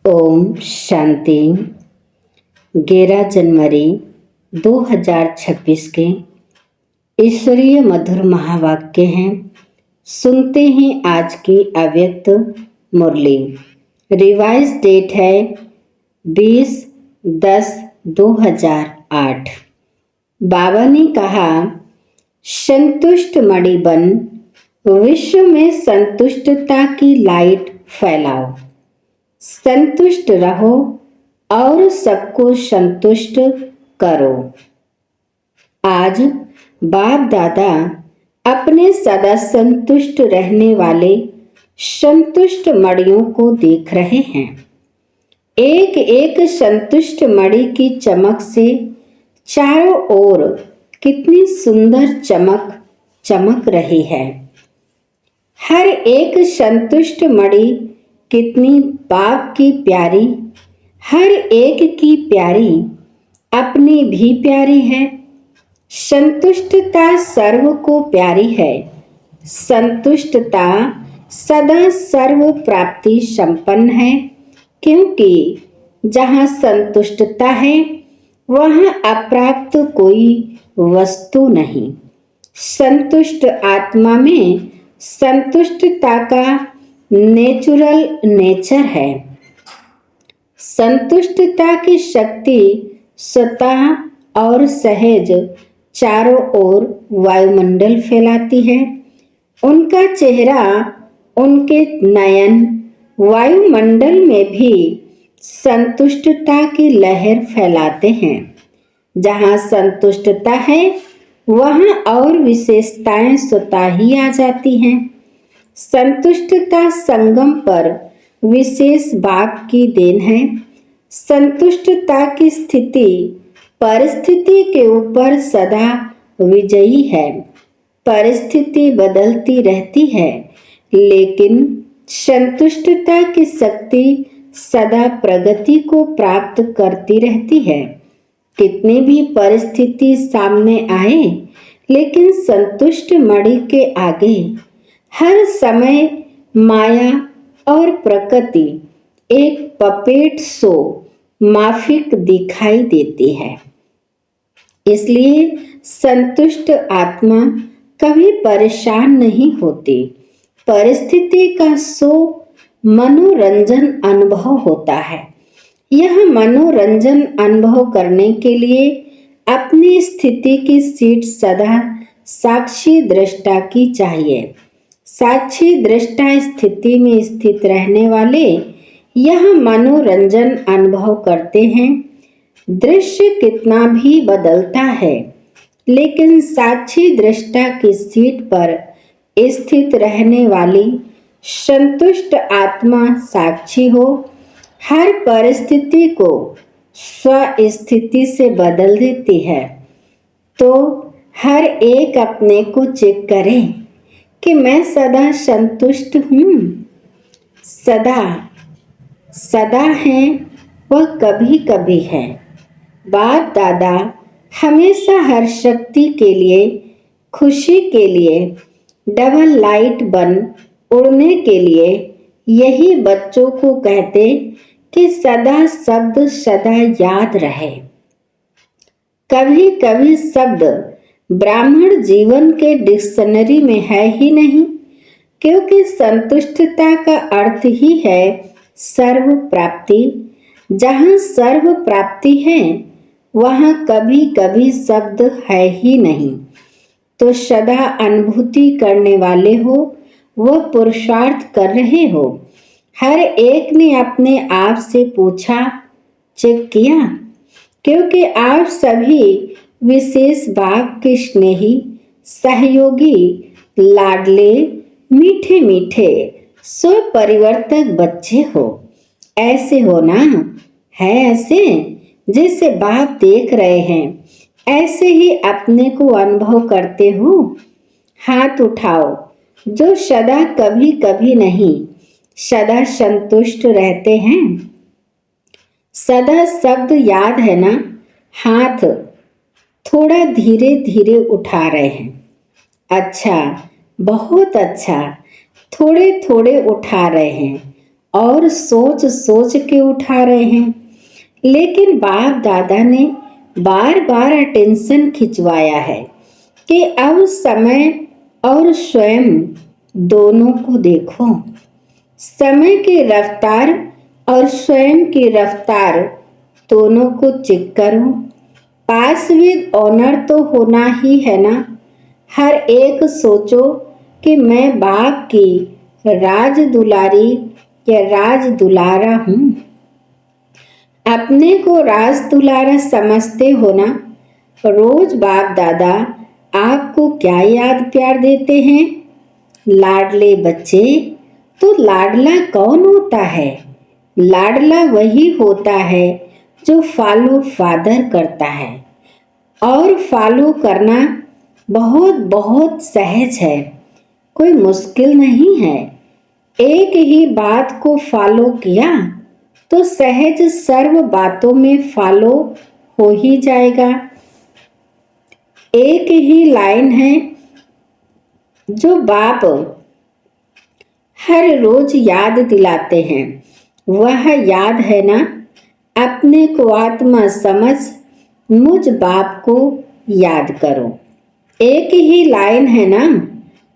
ओम शांति। 11 जनवरी 2026 के ईश्वरीय मधुर महावाक्य हैं। सुनते हैं आज की अव्यक्त मुरली। रिवाइज डेट है 20/10/2008। बाबा ने कहा, संतुष्ट मणि बन विश्व में संतुष्टता की लाइट फैलाओ। संतुष्ट रहो और सबको संतुष्ट करो। आज बाप दादा अपने सदा संतुष्ट रहने वाले संतुष्ट मणियों को देख रहे हैं। एक एक संतुष्ट मणि की चमक से चारों ओर कितनी सुंदर चमक चमक रही है। हर एक संतुष्ट मणि कितनी बाप की प्यारी, हर एक की प्यारी अपनी भी प्यारी है। संतुष्टता सर्व को प्यारी है। संतुष्टता सदा सर्व प्राप्ति संपन्न है, क्योंकि जहाँ संतुष्टता है वहाँ अप्राप्त कोई वस्तु नहीं। संतुष्ट आत्मा में संतुष्टता का नेचुरल नेचर है। संतुष्टता की शक्ति स्वतः और सहज चारों ओर वायुमंडल फैलाती है। उनका चेहरा, उनके नयन वायुमंडल में भी संतुष्टता की लहर फैलाते हैं। जहाँ संतुष्टता है वहाँ और विशेषताएं स्वतः ही आ जाती हैं। संतुष्टता संगम पर विशेष बाप की देन है। संतुष्टता की स्थिति परिस्थिति के ऊपर सदा विजयी है। परिस्थिति बदलती रहती है, लेकिन संतुष्टता की शक्ति सदा प्रगति को प्राप्त करती रहती है। कितनी भी परिस्थिति सामने आए, लेकिन संतुष्ट मणि के आगे हर समय माया और प्रकृति एक पपेट सो माफिक दिखाई देती है। इसलिए संतुष्ट आत्मा कभी परेशान नहीं होती। परिस्थिति का सो मनोरंजन अनुभव होता है। यह मनोरंजन अनुभव करने के लिए अपनी स्थिति की सीट सदा साक्षी दृष्टा की चाहिए। साक्षी दृष्टा स्थिति में स्थित रहने वाले यह मनोरंजन अनुभव करते हैं। दृश्य कितना भी बदलता है, लेकिन साक्षी दृष्टा की सीट पर स्थित रहने वाली संतुष्ट आत्मा साक्षी हो हर परिस्थिति को स्व स्थिति से बदल देती है। तो हर एक अपने को चेक करे कि मैं सदा संतुष्ट हूँ। सदा है वह कभी कभी है। बाप दादा हमेशा हर शक्ति के लिए, खुशी के लिए, डबल लाइट बन उड़ने के लिए यही बच्चों को कहते कि सदा शब्द सदा याद रहे। कभी कभी शब्द ब्राह्मण जीवन के डिक्शनरी में है ही नहीं, क्योंकि संतुष्टता का अर्थ ही है सर्व प्राप्ति। जहाँ सर्व प्राप्ति है वहाँ कभी कभी शब्द है ही नहीं। तो सदा अनुभूति करने वाले हो, वह पुरुषार्थ कर रहे हो। हर एक ने अपने आप से पूछा, चेक किया, क्योंकि आप सभी विशेष बाप के स्नेही, सहयोगी, लाडले, मीठे मीठे स्वपरिवर्तक बच्चे हो। ऐसे हो ना? है ऐसे जैसे बाप देख रहे हैं, ऐसे ही अपने को अनुभव करते हो। हाथ उठाओ जो सदा कभी कभी नहीं, सदा संतुष्ट रहते हैं। सदा शब्द याद है ना? हाथ थोड़ा धीरे धीरे उठा रहे हैं। अच्छा, बहुत अच्छा। थोड़े थोड़े उठा रहे हैं और सोच सोच के उठा रहे हैं, लेकिन बाप दादा ने बार बार अटेंशन खिंचवाया है कि अब समय और स्वयं दोनों को देखो। समय की रफ्तार और स्वयं की रफ्तार दोनों को चेक करो। पास विद ऑनर तो होना ही है ना। हर एक सोचो कि मैं बाप की राज दुलारी या राज दुलारा हूँ। अपने को राज दुलारा समझते हो ना। रोज बाप दादा आपको क्या याद प्यार देते हैं? लाडले बच्चे। तो लाडला कौन होता है? लाडला वही होता है जो फॉलो फादर करता है, और फॉलो करना बहुत बहुत सहज है, कोई मुश्किल नहीं है। एक ही बात को फॉलो किया तो सहज सर्व बातों में फॉलो हो ही जाएगा। एक ही लाइन है जो बाप हर रोज याद दिलाते हैं, वह याद है ना, अपने को आत्मा समझ मुझ बाप को याद करो। एक ही लाइन है ना,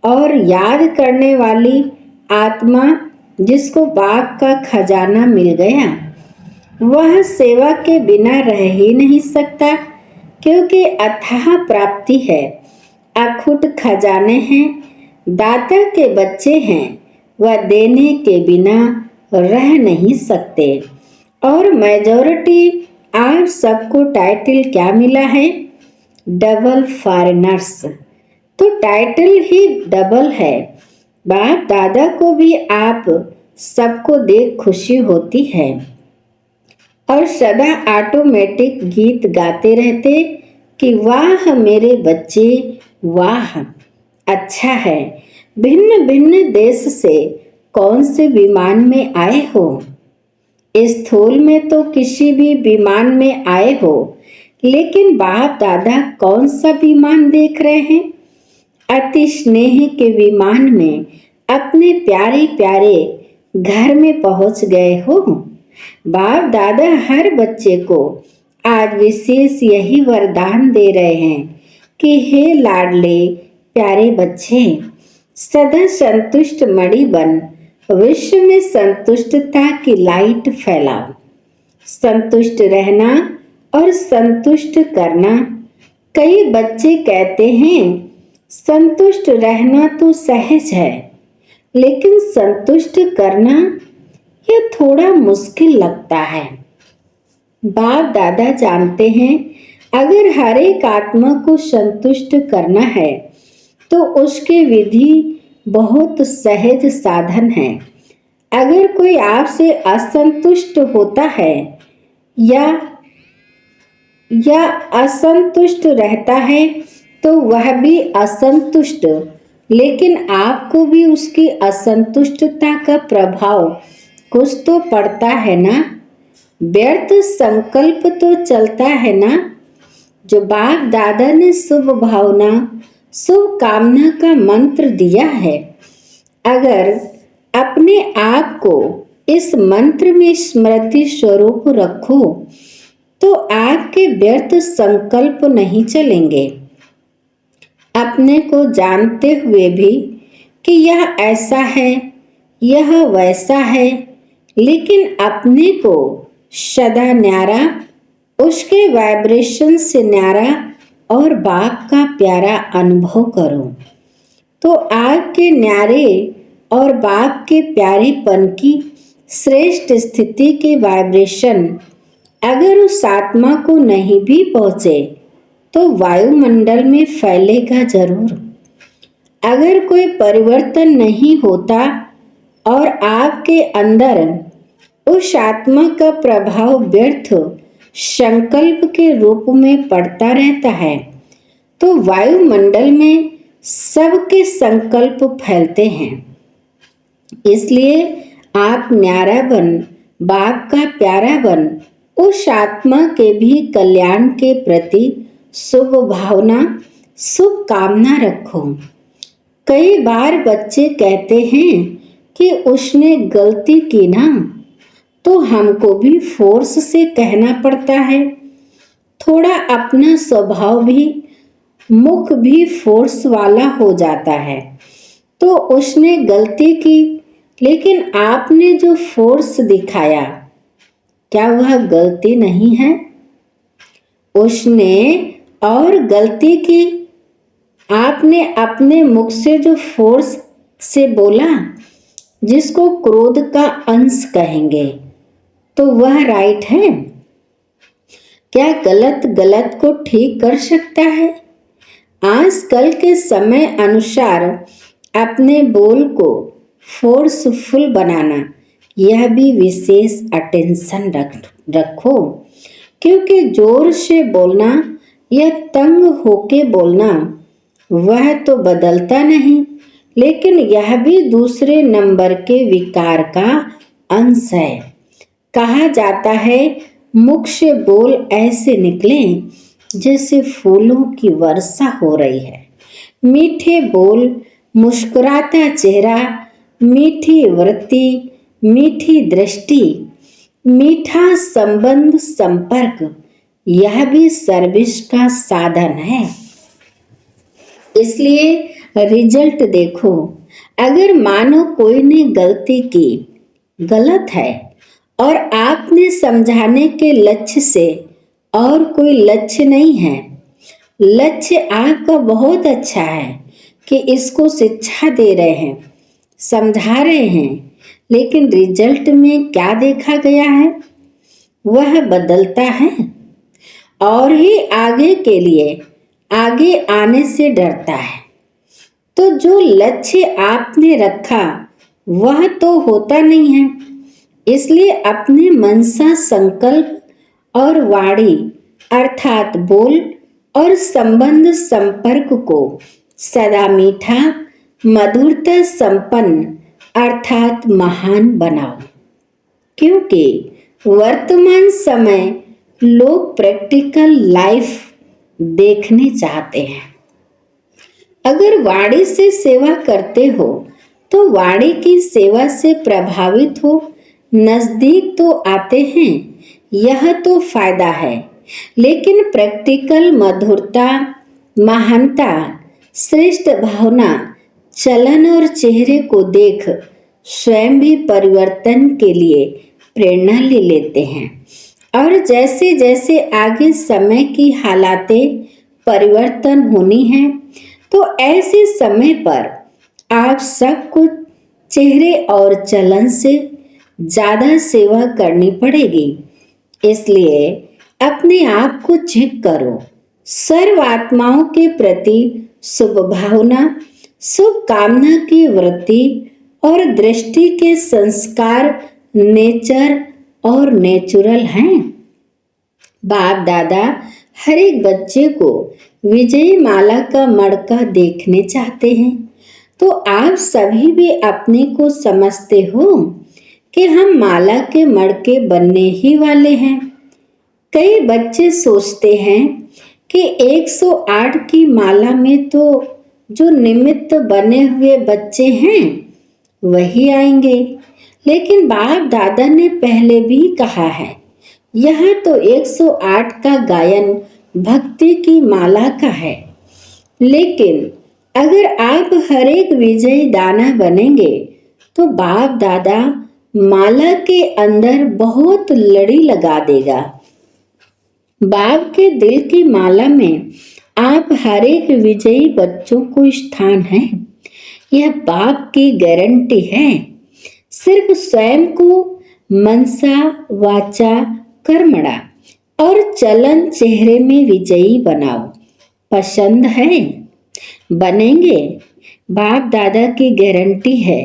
और याद करने वाली आत्मा जिसको बाप का खजाना मिल गया, वह सेवा के बिना रह ही नहीं सकता, क्योंकि अथाह प्राप्ति है, अखुट खजाने हैं, दाता के बच्चे हैं, वह देने के बिना रह नहीं सकते। और मेजॉरिटी आप सबको टाइटल क्या मिला है? Double foreigners. तो टाइटल ही डबल है। बाप दादा को भी आप सबको देख खुशी होती है, और सदा ऑटोमेटिक गीत गाते रहते कि वाह मेरे बच्चे वाह, अच्छा है। भिन्न भिन्न देश से कौन से विमान में आए हो? स्थूल में तो किसी भी विमान में आए हो, लेकिन बाप दादा कौन सा विमान देख रहे हैं? अति स्नेह के विमान में अपने प्यारे प्यारे घर में पहुंच गए हो। बाप दादा हर बच्चे को आज विशेष यही वरदान दे रहे हैं कि हे लाडले प्यारे बच्चे, सदा संतुष्ट मणि बन विश्व में संतुष्टता की लाइट फैलाओ। संतुष्ट रहना और संतुष्ट करना। कई बच्चे कहते हैं संतुष्ट रहना तो सहज है, लेकिन संतुष्ट करना यह थोड़ा मुश्किल लगता है। बाप दादा जानते हैं अगर हर एक आत्मा को संतुष्ट करना है तो उसके विधि बहुत सहज साधन है। अगर कोई आपसे असंतुष्ट होता है या असंतुष्ट रहता है तो वह भी असंतुष्ट, लेकिन आपको भी उसकी असंतुष्टता का प्रभाव कुछ तो पड़ता है ना। व्यर्थ संकल्प तो चलता है ना। जो बाप दादा ने शुभ भावना शुभ कामना का मंत्र दिया है, अगर अपने आप को इस मंत्र में स्मृति स्वरूप रखो तो आपके व्यर्थ संकल्प नहीं चलेंगे। अपने को जानते हुए भी कि यह ऐसा है यह वैसा है, लेकिन अपने को सदा न्यारा, उसके वाइब्रेशन से न्यारा और बाप का प्यारा अनुभव करो, तो आपके न्यारे और बाप के प्यारेपन की श्रेष्ठ स्थिति के वाइब्रेशन अगर उस आत्मा को नहीं भी पहुंचे तो वायुमंडल में फैलेगा जरूर। अगर कोई परिवर्तन नहीं होता और आपके अंदर उस आत्मा का प्रभाव व्यर्थ संकल्प के रूप में पड़ता रहता है, तो वायुमंडल में सबके संकल्प फैलते हैं। इसलिए आप न्यारा बन, बाप का प्यारा बन, उस आत्मा के भी कल्याण के प्रति शुभ भावना शुभ कामना रखो। कई बार बच्चे कहते हैं कि उसने गलती की ना, तो हमको भी फोर्स से कहना पड़ता है। थोड़ा अपना स्वभाव भी, मुख भी फोर्स वाला हो जाता है। तो उसने गलती की, लेकिन आपने जो फोर्स दिखाया, क्या वह गलती नहीं है? उसने और गलती की, आपने अपने मुख से जो फोर्स से बोला, जिसको क्रोध का अंश कहेंगे, तो वह राइट है? क्या गलत गलत को ठीक कर सकता है? आजकल के समय अनुसार अपने बोल को फोर्सफुल बनाना, यह भी विशेष अटेंशन रखो, क्योंकि जोर से बोलना या तंग होके बोलना वह तो बदलता नहीं, लेकिन यह भी दूसरे नंबर के विकार का अंश है। कहा जाता है, मुख से बोल ऐसे निकले जैसे फूलों की वर्षा हो रही है। मीठे बोल, मुस्कुराता चेहरा, मीठी वृत्ति, मीठी दृष्टि, मीठा संबंध संपर्क, यह भी सर्विस का साधन है। इसलिए रिजल्ट देखो। अगर मानो कोई ने गलती की, गलत है, और आपने समझाने के लक्ष्य से, और कोई लक्ष्य नहीं है, लक्ष्य आपका बहुत अच्छा है कि इसको शिक्षा दे रहे हैं, समझा रहे हैं, लेकिन रिजल्ट में क्या देखा गया है? वह बदलता है और ही आगे के लिए आगे आने से डरता है। तो जो लक्ष्य आपने रखा वह तो होता नहीं है। इसलिए अपने मनसा, संकल्प और वाणी अर्थात बोल और संबंध संपर्क को सदा मीठा, मधुरता संपन्न अर्थात महान बनाओ, क्योंकि वर्तमान समय लोग प्रैक्टिकल लाइफ देखने चाहते हैं। अगर वाणी से सेवा करते हो तो वाणी की सेवा से प्रभावित हो, नजदीक तो आते हैं, यह तो फायदा है। लेकिन प्रैक्टिकल मधुरता, महानता, श्रेष्ठ भावना, चलन और चेहरे को देख स्वयं भी परिवर्तन के लिए प्रेरणा ले लेते हैं। और जैसे जैसे आगे समय की हालातें परिवर्तन होनी है, तो ऐसे समय पर आप सबको चेहरे और चलन से ज़्यादा सेवा करनी पड़ेगी। इसलिए अपने आप को चेक करो। सर्व आत्माओं के प्रति शुभ भावना, शुभ कामना की वृत्ति और दृष्टि के संस्कार नेचर और नेचुरल हैं। बाप दादा हर एक बच्चे को विजयी माला का मड़का देखने चाहते हैं। तो आप सभी भी अपने को समझते हो कि हम माला के मड़के बनने ही वाले हैं। कई बच्चे सोचते हैं कि 108 की माला में तो जो निमित्त बने हुए बच्चे हैं वही आएंगे, लेकिन बाप दादा ने पहले भी कहा है, यह तो 108 का गायन भक्ति की माला का है। लेकिन अगर आप हर एक विजयी दाना बनेंगे तो बाप दादा माला के अंदर बहुत लड़ी लगा देगा। बाप के दिल की माला में आप हर एक विजयी बच्चों को स्थान है, यह बाप की गारंटी है। सिर्फ स्वयं को मनसा, वाचा, कर्मणा और चलन चेहरे में विजयी बनाओ। पसंद है? बनेंगे? बाप दादा की गारंटी है,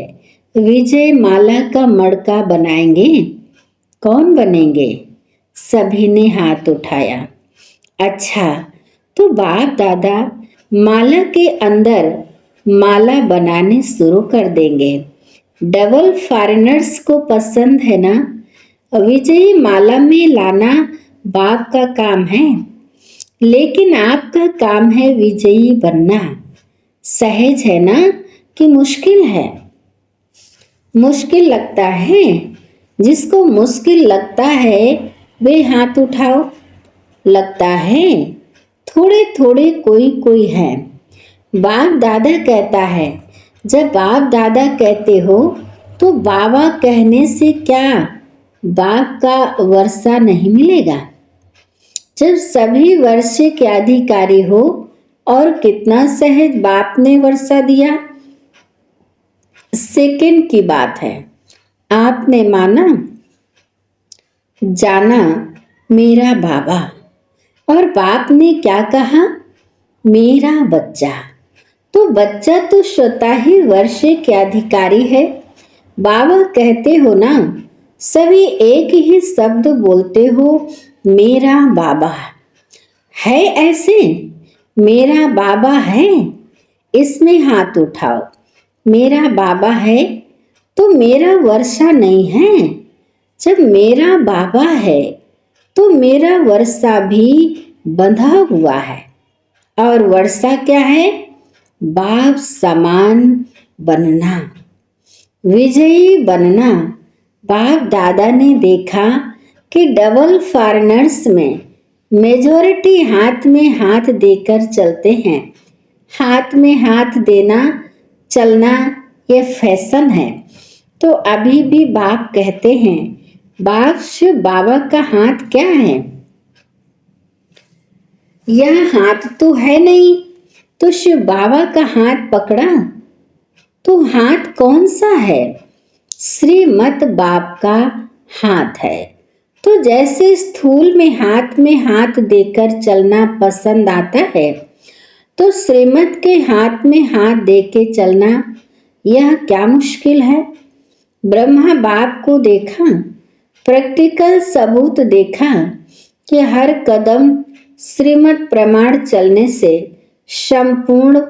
विजय माला का मड़का बनाएंगे। कौन बनेंगे? सभी ने हाथ उठाया। अच्छा, तो बाप दादा माला के अंदर माला बनाने शुरू कर देंगे। डबल फॉरेनर्स को पसंद है ना? विजयी माला में लाना बाप का काम है, लेकिन आपका काम है विजयी बनना। सहज है ना कि मुश्किल है? मुश्किल लगता है? जिसको मुश्किल लगता है वे हाथ उठाओ। लगता है? थोड़े थोड़े कोई कोई है। बाप दादा कहता है, जब बाप दादा कहते हो तो बाबा कहने से क्या बाप का वर्षा नहीं मिलेगा? जब सभी वर्षे के अधिकारी हो और कितना सहज बाप ने वर्षा दिया। सेकंड की बात है, आपने माना जाना मेरा बाबा, और बाप ने क्या कहा? मेरा बच्चा। तो बच्चा तो स्वतः ही वर्षे के अधिकारी है। बाबा कहते हो ना, सभी एक ही शब्द बोलते हो, मेरा बाबा है। ऐसे मेरा बाबा है, इसमें हाथ उठाओ। मेरा बाबा है तो मेरा वर्षा नहीं है। जब मेरा बाबा है तो मेरा वर्षा भी बंधा हुआ है। और वर्षा क्या है? बाप समान बनना, विजयी बनना। बाप दादा ने देखा कि डबल फॉरेनर्स में मेजॉरिटी हाथ में हाथ देकर चलते हैं। हाथ में हाथ देना चलना ये फैशन है। तो अभी भी बाप कहते हैं, बाप शिव बाबा का हाथ क्या है? यह हाथ तो है नहीं, तो शिव बाबा का हाथ पकड़ा तो हाथ कौन सा है? श्रीमत बाप का हाथ है। तो जैसे स्थूल में हाथ देकर चलना पसंद आता है, तो श्रीमत के हाथ में हाथ देके चलना यह क्या मुश्किल है? ब्रह्मा बाप को देखा, प्रैक्टिकल सबूत देखा कि हर कदम श्रीमत प्रमाण चलने से संपूर्ण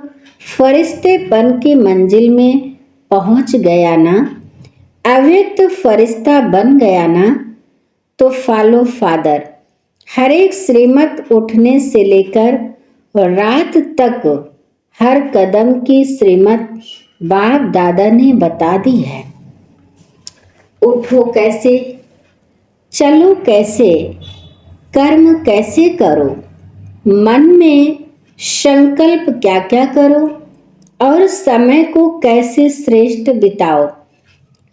फरिश्तेपन की मंजिल में पहुंच गया ना, अव्यक्त फरिश्ता बन गया ना। तो फॉलो फादर, हर एक श्रीमत उठने से लेकर रात तक हर कदम की श्रीमत बाप दादा ने बता दी है। उठो कैसे, चलो कैसे, कर्म कैसे करो, मन में संकल्प क्या क्या करो, और समय को कैसे श्रेष्ठ बिताओ।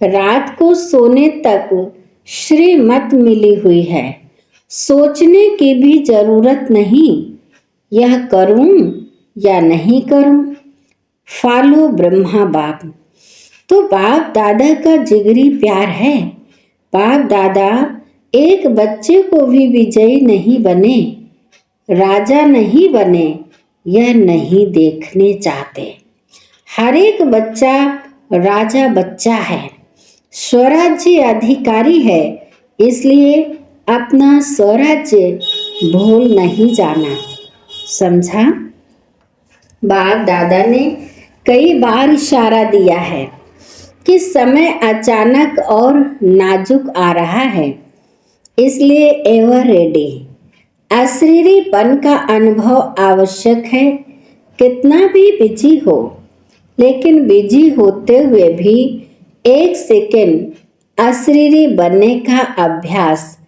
रात को सोने तक श्रीमत मिली हुई है, सोचने की भी जरूरत नहीं, यह करूं या नहीं करूं। फॉलो ब्रह्मा बाप। तो बाप दादा का जिगरी प्यार है। बाप दादा एक बच्चे को भी विजयी नहीं बने, राजा नहीं बने, यह नहीं देखने चाहते। हर एक बच्चा राजा बच्चा है, स्वराज्य अधिकारी है, इसलिए अपना स्वराज्य भूल नहीं जाना। समझा? बाप दादा ने कई बार इशारा दिया है कि समय अचानक और नाजुक आ रहा है, इसलिए एवर रेडी। अशरीरीपन का अनुभव आवश्यक है। कितना भी बिजी हो, लेकिन बिजी होते हुए भी एक सेकेंड अशरीरी बनने का अभ्यास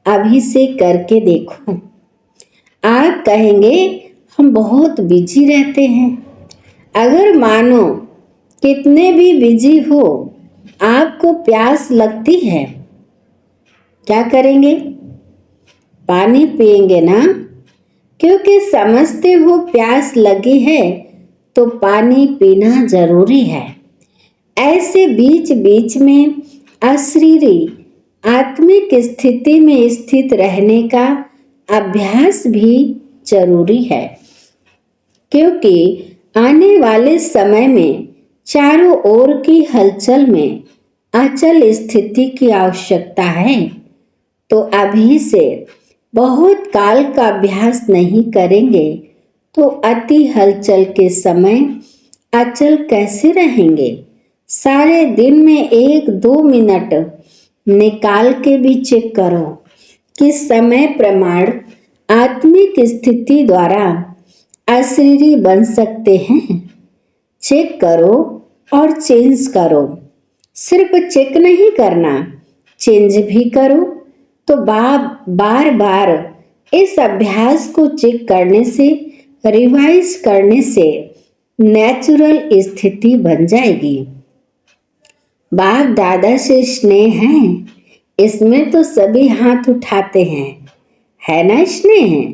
अभी से करके देखो। आप कहेंगे हम बहुत बिजी रहते हैं। अगर मानो कितने भी बिजी हो, आपको प्यास लगती है, क्या करेंगे? पानी पिएंगे ना, क्योंकि समझते हो प्यास लगी है तो पानी पीना जरूरी है। ऐसे बीच बीच में अशरीरी आत्मिक स्थिति में स्थित रहने का अभ्यास भी जरूरी है, क्योंकि आने वाले समय में चारों ओर की हलचल में अचल स्थिति की आवश्यकता है। तो अभी से बहुत काल का अभ्यास नहीं करेंगे तो अति हलचल के समय अचल कैसे रहेंगे? सारे दिन में 1-2 मिनट निकाल के भी चेक करो कि समय प्रमाण आत्मिक स्थिति द्वारा अशरीरी बन सकते हैं। चेक करो और चेंज करो। सिर्फ चेक नहीं करना, चेंज भी करो। तो बार बार इस अभ्यास को चेक करने से, रिवाइज करने से नेचुरल स्थिति बन जाएगी। बाप दादा से स्नेह है, इसमें तो सभी हाथ उठाते हैं, है ना स्नेह?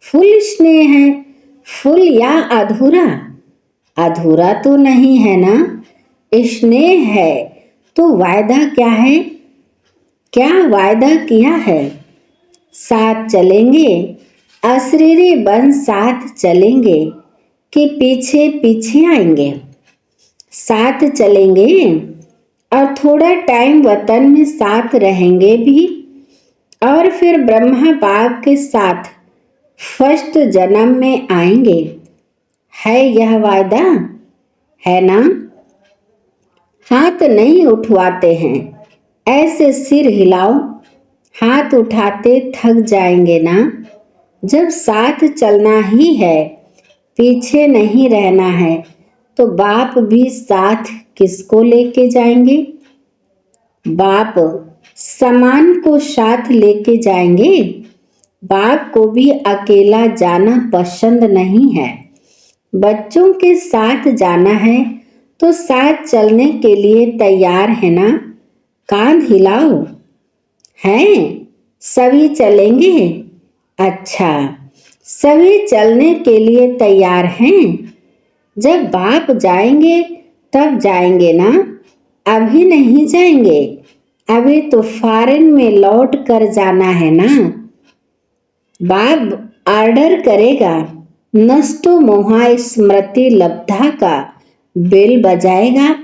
फुल स्नेह है, फुल या अधूरा? अधूरा तो नहीं है ना, स्नेह है। तो वायदा क्या है? क्या वायदा किया है? साथ चलेंगे, अशरीरी बन साथ चलेंगे कि पीछे पीछे आएंगे? साथ चलेंगे और थोड़ा टाइम वतन में साथ रहेंगे भी, और फिर ब्रह्मा बाप के साथ फर्स्ट जन्म में आएंगे। है यह वायदा? है ना? हाथ नहीं उठवाते हैं, ऐसे सिर हिलाओ। हाथ उठाते थक जाएंगे ना? जब साथ चलना ही है, पीछे नहीं रहना है, तो बाप भी साथ किसको लेके जाएंगे? बाप सामान को साथ लेके जाएंगे। बाप को भी अकेला जाना पसंद नहीं है। बच्चों के साथ जाना है तो साथ चलने के लिए तैयार है ना? कांध हिलाओ। हैं? सभी चलेंगे? अच्छा, सभी चलने के लिए तैयार हैं। जब बाप जाएंगे तब जाएंगे ना, अभी नहीं जाएंगे। अभी तो फॉरेन में लौट कर जाना है ना। बाप ऑर्डर करेगा, नष्टो मोहा स्मृति लब्धा का बेल बजाएगा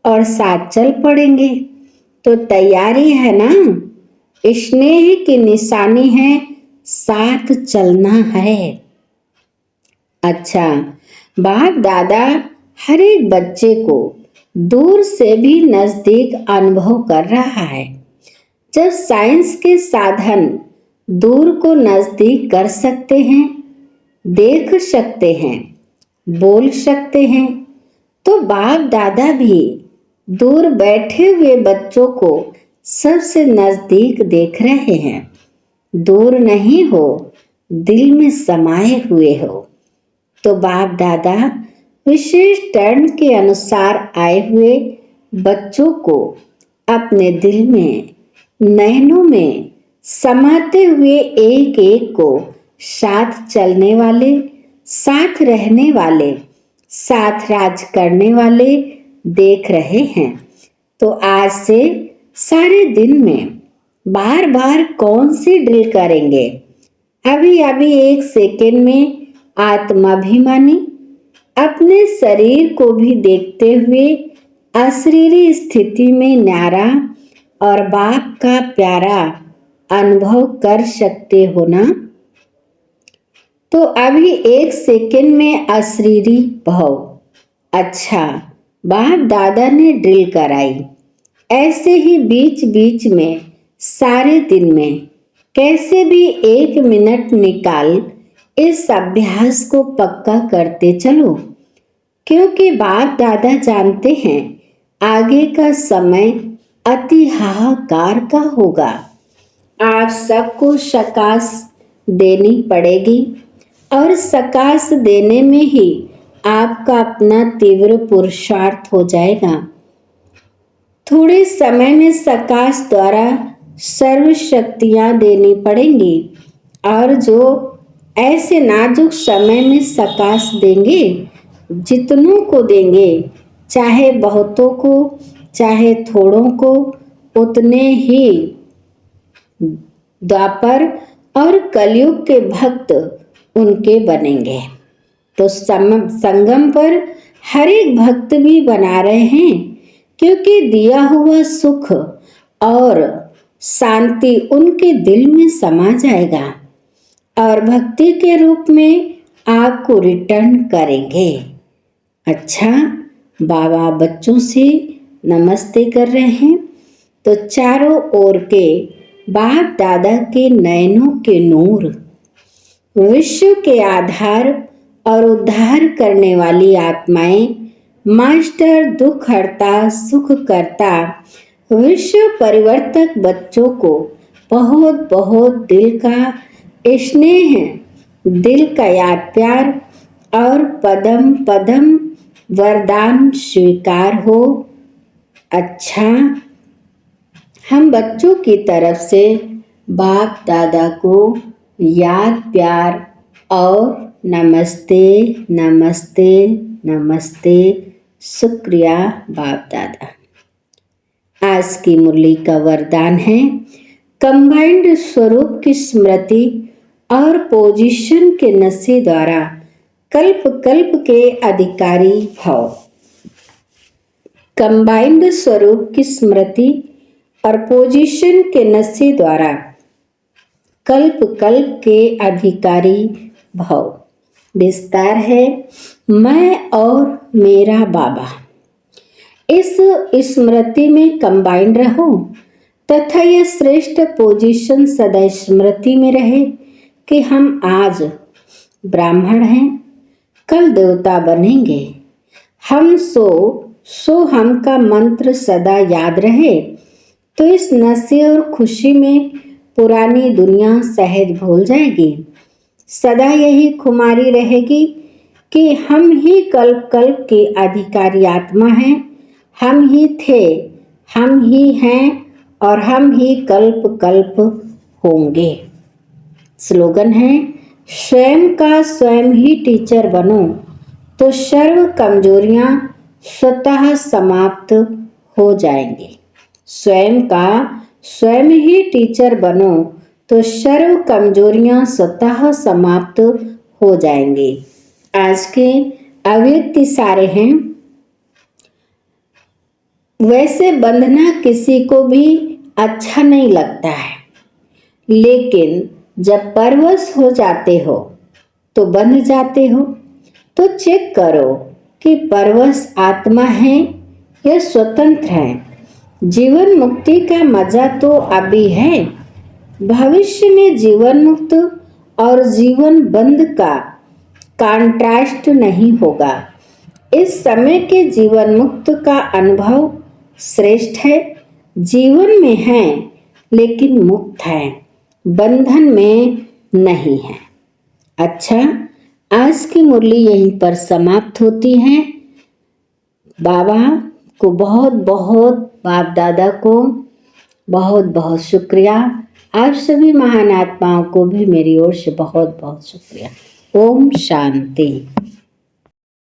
और साथ चल पड़ेंगे। तो तैयारी है ना? स्नेह की निशानी है, साथ चलना है। अच्छा, बाप दादा हर एक बच्चे को दूर से भी नजदीक अनुभव कर रहा है। जब साइंस के साधन दूर को नजदीक कर सकते हैं, देख सकते हैं, बोल सकते हैं, तो बाप दादा भी दूर बैठे हुए बच्चों को सबसे नजदीक देख रहे हैं। दूर नहीं हो, दिल में समाये हुए हो। तो बाप दादा विशेष टर्न के अनुसार आए हुए बच्चों को अपने दिल में, नैनों में समाते हुए एक एक को साथ चलने वाले, साथ रहने वाले, साथ राज करने वाले देख रहे हैं। तो आज से सारे दिन में बार बार कौन सी ड्रिल करेंगे? अभी अभी एक सेकेंड में आत्माभिमानी अपने शरीर को भी देखते हुए अशरीरी स्थिति में न्यारा और बाप का प्यारा अनुभव कर सकते हो ना? तो अभी एक सेकेंड में अशरीरी भव। अच्छा, बाप दादा ने ड्रिल कराई। ऐसे ही बीच बीच में सारे दिन में कैसे भी एक मिनट निकाल इस अभ्यास को पक्का करते चलो, क्योंकि बाप दादा जानते हैं आगे का समय अति हाहाकार का होगा। आप सबको शकास देनी पड़ेगी और शकास देने में ही आपका अपना तीव्र पुरुषार्थ हो जाएगा। थोड़े समय में शकास द्वारा सर्व शक्तियाँ देनी पड़ेंगी, और जो ऐसे नाजुक समय में शकास देंगे, जितनों को देंगे, चाहे बहुतों को चाहे थोड़ों को, उतने ही द्वापर और कलयुग के भक्त उनके बनेंगे। तो संगम पर हर एक भक्त भी बना रहे हैं, क्योंकि दिया हुआ सुख और शांति उनके दिल में समा जाएगा और भक्ति के रूप में आपको रिटर्न करेंगे। अच्छा, बाबा बच्चों से नमस्ते कर रहे हैं। तो चारों ओर के बाप दादा के नयनों के नूर, विश्व के आधार और उद्धार करने वाली आत्माएं मास्टर दुख हरता सुख करता विश्व परिवर्तक बच्चों को बहुत बहुत दिल का स्नेह, दिल का याद प्यार और पदम पदम वरदान स्वीकार हो। अच्छा, हम बच्चों की तरफ से बाप दादा को याद प्यार और नमस्ते नमस्ते नमस्ते। शुक्रिया बाप दादा। आज की मुरली का वरदान है कंबाइंड स्वरूप की स्मृति और पोजीशन के नशे द्वारा कल्प कल्प के अधिकारी भव। कंबाइंड स्वरूप की स्मृति और पोजीशन के नशे द्वारा कल्प कल्प के अधिकारी भव। विस्तार है मैं और मेरा बाबा। इस स्मृति में कंबाइंड रहो तथा यह श्रेष्ठ पोजीशन सदा स्मृति में रहे कि हम आज ब्राह्मण हैं, कल देवता बनेंगे। हम सो हम का मंत्र सदा याद रहे तो इस नशे और खुशी में पुरानी दुनिया सहज भूल जाएगी। सदा यही खुमारी रहेगी कि हम ही कल्प कल्प के अधिकारी आत्मा हैं, हम ही थे, हम ही हैं और हम ही कल्प कल्प होंगे। स्लोगन है स्वयं का स्वयं ही टीचर बनो तो सर्व कमजोरियां स्वतः समाप्त हो जाएंगी। स्वयं का स्वयं ही टीचर बनो तो सर्व कमजोरियां स्वतः समाप्त हो जाएंगी। आज के अव्यक्त सारे हैं। वैसे बंधना किसी को भी अच्छा नहीं लगता है, लेकिन जब परवश हो जाते हो तो बंध जाते हो। तो चेक करो कि परवश आत्मा है या स्वतंत्र है। जीवन मुक्ति का मजा तो अभी है, भविष्य में जीवन मुक्त और जीवन बंद का कॉन्ट्रास्ट नहीं होगा। इस समय के जीवन मुक्त का अनुभव श्रेष्ठ है। जीवन में है लेकिन मुक्त है, बंधन में नहीं है। अच्छा, आज की मुरली यहीं पर समाप्त होती है। बाबा को बहुत बहुत, बाप दादा को बहुत बहुत शुक्रिया। आप सभी महान आत्माओं को भी मेरी ओर से बहुत बहुत शुक्रिया। ओम शांति।